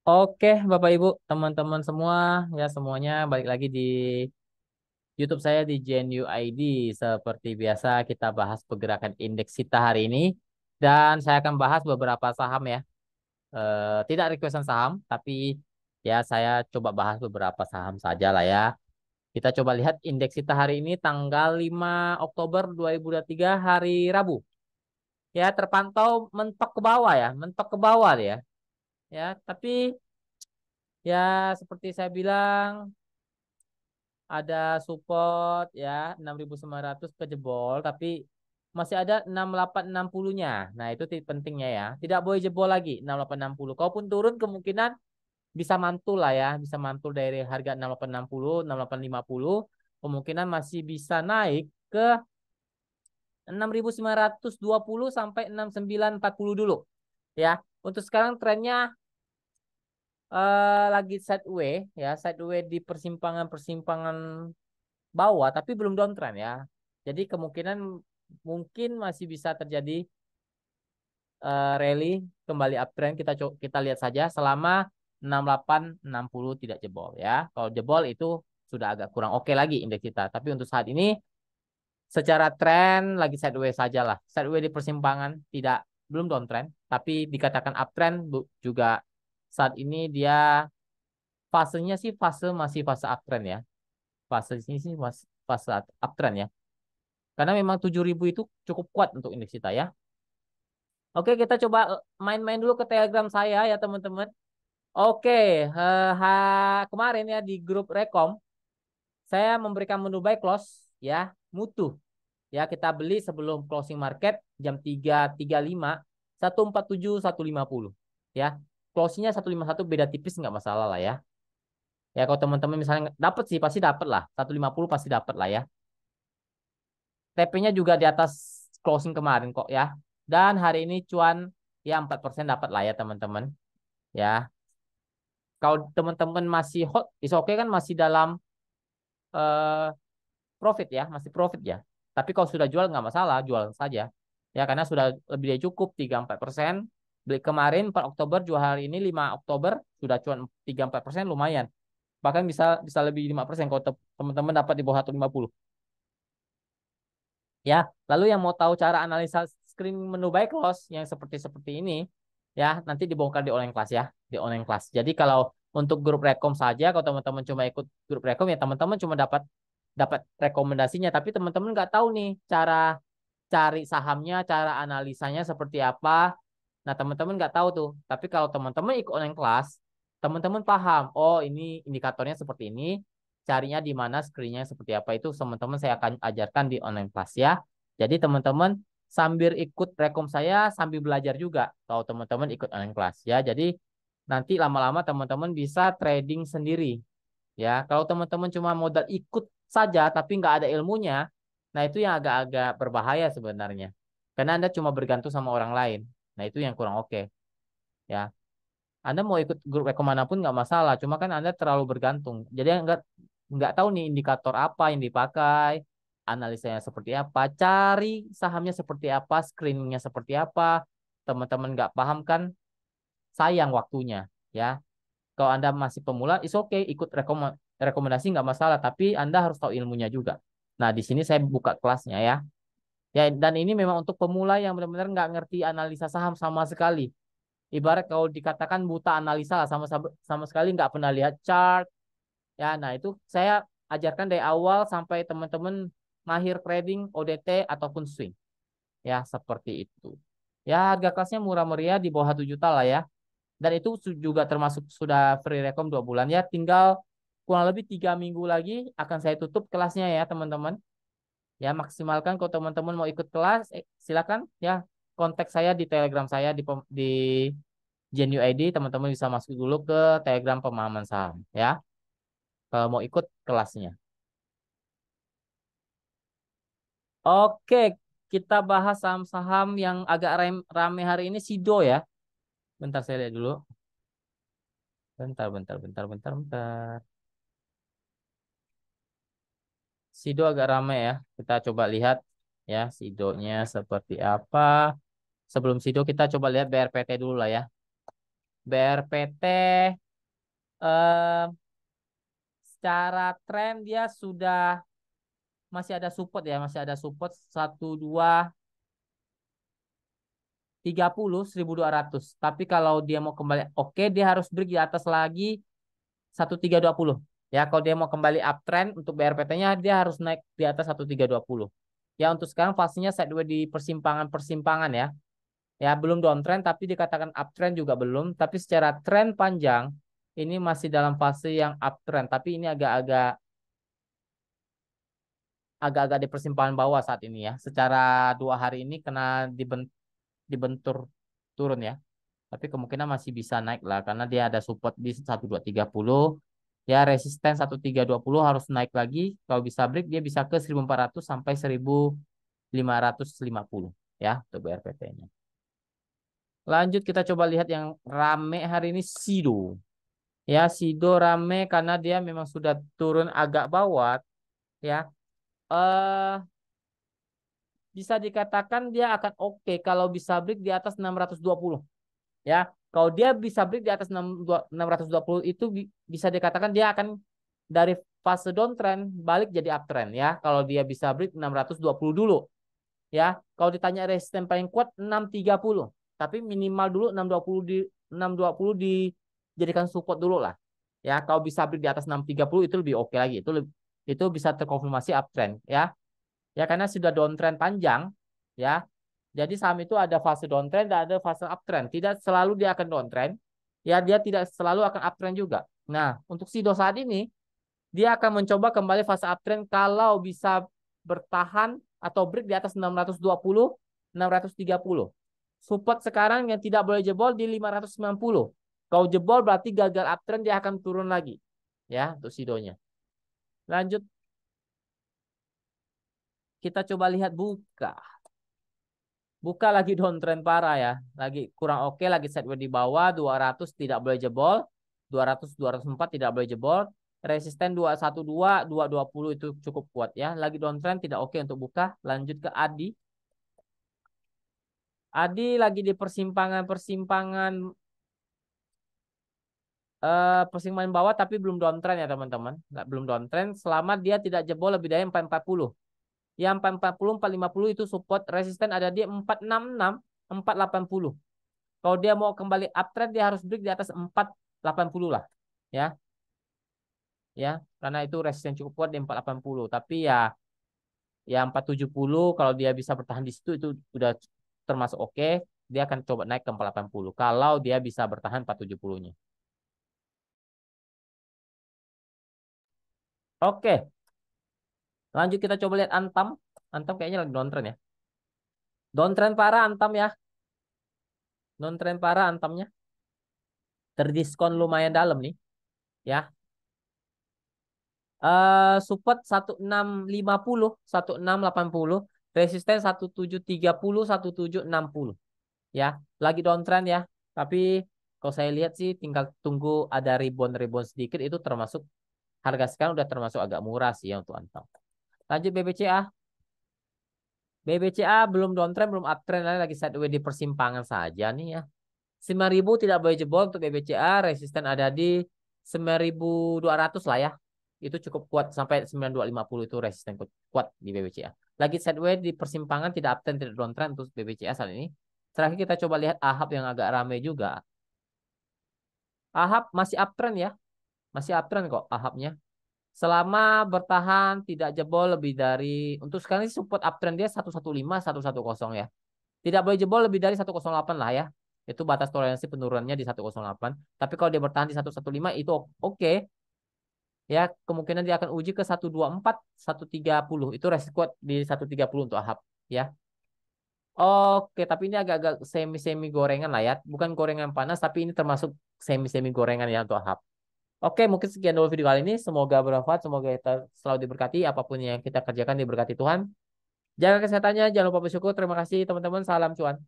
Oke, Bapak Ibu, teman-teman semua, ya semuanya balik lagi di YouTube saya di Genu ID. Seperti biasa kita bahas pergerakan indeks kita hari ini dan saya akan bahas beberapa saham ya. Tidak requestan saham, tapi ya saya coba bahas beberapa saham saja lah ya. Kita coba lihat indeks kita hari ini tanggal 5 Oktober 2023 hari Rabu. Ya, terpantau mentok ke bawah ya, mentok ke bawah dia. Ya, tapi ya seperti saya bilang ada support ya 6.900 kejebol tapi masih ada 6860-nya. Nah, itu pentingnya ya. Tidak boleh jebol lagi 6860. Kalaupun turun kemungkinan bisa mantul lah ya, bisa mantul dari harga 6860, 6850, kemungkinan masih bisa naik ke 6.920 sampai 6.940 dulu. Ya, untuk sekarang trennya lagi sideways ya, sideways di persimpangan-persimpangan bawah tapi belum downtrend ya. Jadi kemungkinan mungkin masih bisa terjadi rally kembali uptrend. Kita lihat saja selama 6860 tidak jebol ya. Kalau jebol itu sudah agak kurang oke lagi indeks kita. Tapi untuk saat ini secara tren lagi sideways saja lah. Sideways di persimpangan tidak belum downtrend tapi dikatakan uptrend juga saat ini dia fasenya sih masih fase uptrend ya. Fase ini sih fase uptrend ya. Karena memang 7.000 itu cukup kuat untuk indeks kita ya. Oke, kita coba main-main dulu ke Telegram saya ya teman-teman. Oke, kemarin ya di grup Rekom, saya memberikan menu buy close ya, mutu. Ya, kita beli sebelum closing market jam 3.35, 147, 150. Ya, closingnya 151 beda tipis nggak masalah lah ya. Ya, kalau teman-teman misalnya dapat sih, pasti dapat lah. 150 pasti dapat lah ya. TP-nya juga di atas closing kemarin kok ya. Dan hari ini cuan ya 4% dapat lah ya teman-teman. Ya, kalau teman-teman masih hot, is oke kan masih dalam eh, profit ya, masih profit ya. Tapi kalau sudah jual nggak masalah, jual saja. Ya, karena sudah lebih dari cukup 3-4%. Beli kemarin 4 Oktober, jual hari ini 5 Oktober, sudah cuan 3-4% lumayan. Bahkan bisa bisa lebih 5% kalau teman-teman dapat di bawah 150. Ya, lalu yang mau tahu cara analisa screen menu buy close yang seperti seperti ini, ya nanti dibongkar di online class ya, di online class. Jadi kalau untuk grup rekom saja, kalau teman-teman cuma ikut grup rekom ya teman-teman cuma dapat dapat rekomendasinya, tapi teman-teman nggak tahu nih cara cari sahamnya, cara analisanya seperti apa. Nah, teman-teman nggak tahu tuh. Tapi kalau teman-teman ikut online class, teman-teman paham. Oh, ini indikatornya seperti ini. Carinya di mana, screennya seperti apa itu teman-teman saya akan ajarkan di online class ya. Jadi teman-teman sambil ikut rekom saya sambil belajar juga. Kalau teman-teman ikut online class ya. Jadi nanti lama-lama teman-teman bisa trading sendiri ya. Kalau teman-teman cuma modal ikut saja tapi nggak ada ilmunya, nah itu yang agak-agak berbahaya sebenarnya. Karena Anda cuma bergantung sama orang lain. Nah, itu yang kurang oke ya. Anda mau ikut grup rekom manapun nggak masalah, cuma kan Anda terlalu bergantung. Jadi nggak tahu nih indikator apa yang dipakai, analisanya seperti apa, cari sahamnya seperti apa, screeningnya seperti apa. Teman-teman nggak paham kan, sayang waktunya ya. Kalau Anda masih pemula, is okay, ikut rekomendasi nggak masalah, tapi Anda harus tahu ilmunya juga. Nah, di sini saya buka kelasnya ya. Ya, dan ini memang untuk pemula yang benar-benar nggak ngerti analisa saham sama sekali. Ibarat kalau dikatakan buta analisa lah, sama sama sekali nggak pernah lihat chart. Ya, nah itu saya ajarkan dari awal sampai teman-teman mahir trading ODT ataupun swing. Ya, seperti itu. Ya, harga kelasnya murah meriah di bawah 1 juta lah ya. Dan itu juga termasuk sudah free rekom 2 bulan ya. Tinggal kurang lebih 3 minggu lagi akan saya tutup kelasnya ya teman-teman. Ya, maksimalkan kalau teman-teman mau ikut kelas, silakan ya kontak saya di Telegram saya di Genu ID. Teman-teman bisa masuk dulu ke Telegram pemahaman saham ya. Kalau mau ikut kelasnya. Oke, kita bahas saham-saham yang agak rame hari ini Sido ya. Bentar saya lihat dulu. Bentar. Sido agak rame ya. Kita coba lihat ya Sidonya seperti apa. Sebelum Sido kita coba lihat BRPT dulu lah ya. BRPT eh, secara tren dia sudah masih ada support ya, masih ada support 1230 1200. Tapi kalau dia mau kembali oke, dia harus break di atas lagi 1320. Ya, kalau dia mau kembali uptrend untuk BRPT-nya dia harus naik di atas 1320. Ya, untuk sekarang fasenya sideways di persimpangan-persimpangan ya. Ya, belum downtrend tapi dikatakan uptrend juga belum, tapi secara tren panjang ini masih dalam fase yang uptrend, tapi ini agak-agak di persimpangan bawah saat ini ya. Secara 2 hari ini kena dibentur turun ya. Tapi kemungkinan masih bisa naik lah karena dia ada support di 1230. Ya, resisten 1320 harus naik lagi. Kalau bisa break dia bisa ke 1400 sampai 1550 ya untuk BRPT-nya. Lanjut kita coba lihat yang rame hari ini Sido. Ya, Sido rame karena dia memang sudah turun agak bawah ya. Eh bisa dikatakan dia akan oke kalau bisa break di atas 620 ya. Kalau dia bisa break di atas 620 itu bisa dikatakan dia akan dari fase downtrend balik jadi uptrend ya. Kalau dia bisa break 620 dulu ya. Kalau ditanya resisten paling kuat 630. Tapi minimal dulu 620 dijadikan support dulu lah. Ya, kalau bisa break di atas 630 itu lebih oke lagi. Itu bisa terkonfirmasi uptrend ya. Ya karena sudah downtrend panjang ya. Jadi saham itu ada fase downtrend dan ada fase uptrend. Tidak selalu dia akan downtrend. Ya, dia tidak selalu akan uptrend juga. Nah, untuk Sido saat ini dia akan mencoba kembali fase uptrend kalau bisa bertahan atau break di atas 620, 630. Support sekarang yang tidak boleh jebol di 590. Kalau jebol berarti gagal uptrend dia akan turun lagi. Ya, untuk Sidonya. Lanjut kita coba lihat Buka. Buka lagi downtrend parah ya. Lagi kurang oke, lagi sideways di bawah 200 tidak boleh jebol. 200 204 tidak boleh jebol. Resisten 212 220 itu cukup kuat ya. Lagi downtrend tidak oke untuk Buka. Lanjut ke Adi. Adi lagi di persimpangan-persimpangan persimpangan bawah tapi belum downtrend ya teman-teman. Nggak, belum downtrend selama dia tidak jebol lebih dari 440. Yang 440 450 itu support, resisten ada di 466 480. Kalau dia mau kembali uptrend dia harus break di atas 480 lah. Ya, ya, karena itu resisten cukup kuat di 480. Tapi ya 470 kalau dia bisa bertahan di situ itu udah termasuk oke. Dia akan coba naik ke 480 kalau dia bisa bertahan 470-nya. Oke, lanjut kita coba lihat Antam. Antam kayaknya lagi downtrend ya. Downtrend parah Antam ya. Downtrend parah Antamnya. Terdiskon lumayan dalam nih, ya. Support 1650, 1680, resisten 1730, 1760. Ya, lagi downtrend ya. Tapi kalau saya lihat sih tinggal tunggu ada rebound-rebound sedikit itu termasuk harga sekarang udah termasuk agak murah sih ya untuk Antam. Lanjut BBCA. BBCA belum downtrend, belum uptrend lagi sideways di persimpangan saja nih ya. 5.000 tidak boleh jebol untuk BBCA, resisten ada di 9.200 lah ya. Itu cukup kuat sampai 9.250 itu resisten kuat di BBCA. Lagi sideways di persimpangan tidak uptrend, tidak downtrend untuk BBCA saat ini. Terakhir kita coba lihat AHAB yang agak ramai juga. AHAB masih uptrend ya. Masih uptrend kok AHAB-nya. Selama bertahan tidak jebol lebih dari untuk sekarang ini support uptrend dia 115 110 ya. Tidak boleh jebol lebih dari 108 lah ya. Itu batas toleransi penurunannya di 108. Tapi kalau dia bertahan di 115 itu oke. Ya, kemungkinan dia akan uji ke 124, 130. Itu resiko di 130 untuk AHAB ya. Oke, tapi ini agak-agak semi-semi gorengan lah ya. Bukan gorengan panas, tapi ini termasuk semi-semi gorengan ya untuk AHAB. Oke, mungkin sekian dulu video kali ini. Semoga bermanfaat, semoga kita selalu diberkati. Apapun yang kita kerjakan diberkati Tuhan. Jaga kesehatannya, jangan lupa bersyukur. Terima kasih teman-teman. Salam cuan.